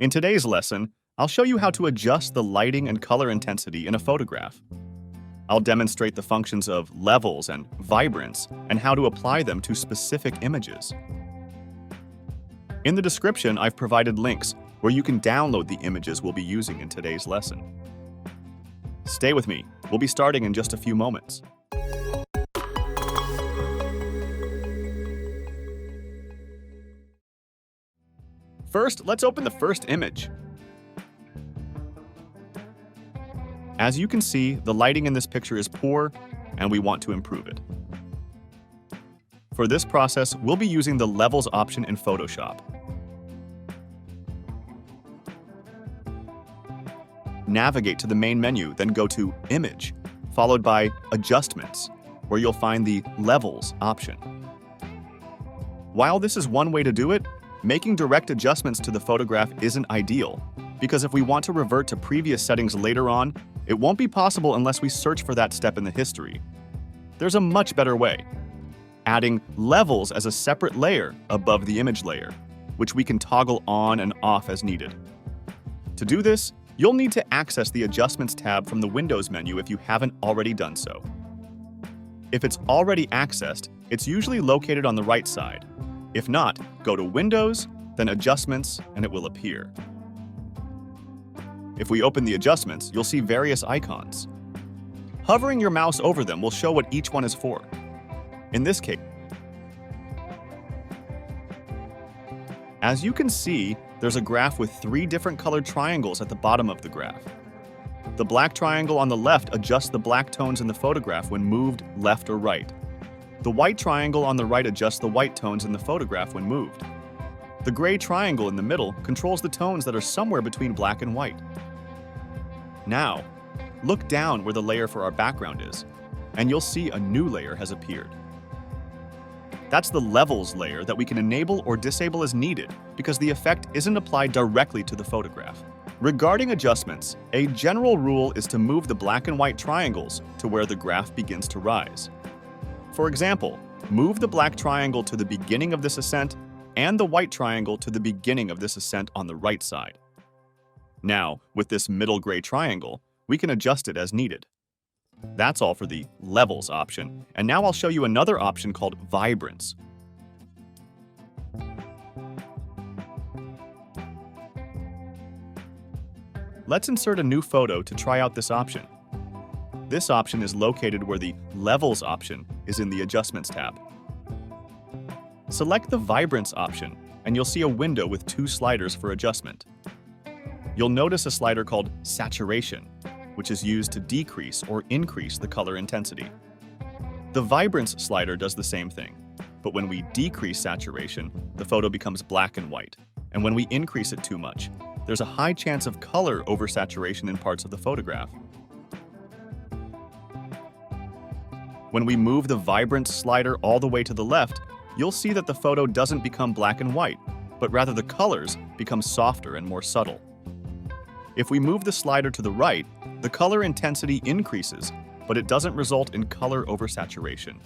In today's lesson, I'll show you how to adjust the lighting and color intensity in a photograph. I'll demonstrate the functions of levels and vibrance and how to apply them to specific images. In the description, I've provided links where you can download the images we'll be using in today's lesson. Stay with me. We'll be starting in just a few moments. First, let's open the first image. As you can see, the lighting in this picture is poor, and we want to improve it. For this process, we'll be using the Levels option in Photoshop. Navigate to the main menu, then go to Image, followed by Adjustments, where you'll find the Levels option. While this is one way to do it, making direct adjustments to the photograph isn't ideal, because if we want to revert to previous settings later on, it won't be possible unless we search for that step in the history. There's a much better way: adding levels as a separate layer above the image layer, which we can toggle on and off as needed. To do this, you'll need to access the Adjustments tab from the Windows menu if you haven't already done so. If it's already accessed, it's usually located on the right side. If not, go to Windows, then Adjustments, and it will appear. If we open the adjustments, you'll see various icons. Hovering your mouse over them will show what each one is for. In this case, as you can see, there's a graph with 3 different colored triangles at the bottom of the graph. The black triangle on the left adjusts the black tones in the photograph when moved left or right. The white triangle on the right adjusts the white tones in the photograph when moved. The gray triangle in the middle controls the tones that are somewhere between black and white. Now, look down where the layer for our background is, and you'll see a new layer has appeared. That's the Levels layer that we can enable or disable as needed because the effect isn't applied directly to the photograph. Regarding adjustments, a general rule is to move the black and white triangles to where the graph begins to rise. For example, move the black triangle to the beginning of this ascent and the white triangle to the beginning of this ascent on the right side. Now, with this middle gray triangle, we can adjust it as needed. That's all for the Levels option, and now I'll show you another option called Vibrance. Let's insert a new photo to try out this option. This option is located where the Levels option is in the Adjustments tab. Select the Vibrance option, and you'll see a window with 2 sliders for adjustment. You'll notice a slider called Saturation, which is used to decrease or increase the color intensity. The Vibrance slider does the same thing, but when we decrease saturation, the photo becomes black and white, and when we increase it too much, there's a high chance of color oversaturation in parts of the photograph. When we move the Vibrance slider all the way to the left, you'll see that the photo doesn't become black and white, but rather the colors become softer and more subtle. If we move the slider to the right, the color intensity increases, but it doesn't result in color oversaturation.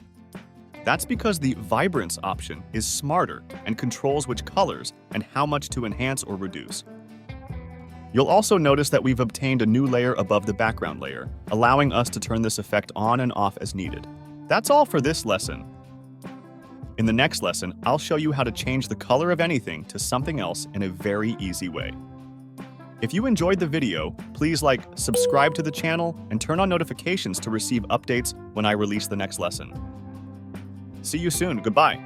That's because the Vibrance option is smarter and controls which colors and how much to enhance or reduce. You'll also notice that we've obtained a new layer above the background layer, allowing us to turn this effect on and off as needed. That's all for this lesson. In the next lesson, I'll show you how to change the color of anything to something else in a very easy way. If you enjoyed the video, please subscribe to the channel and turn on notifications to receive updates when I release the next lesson. See you soon. Goodbye.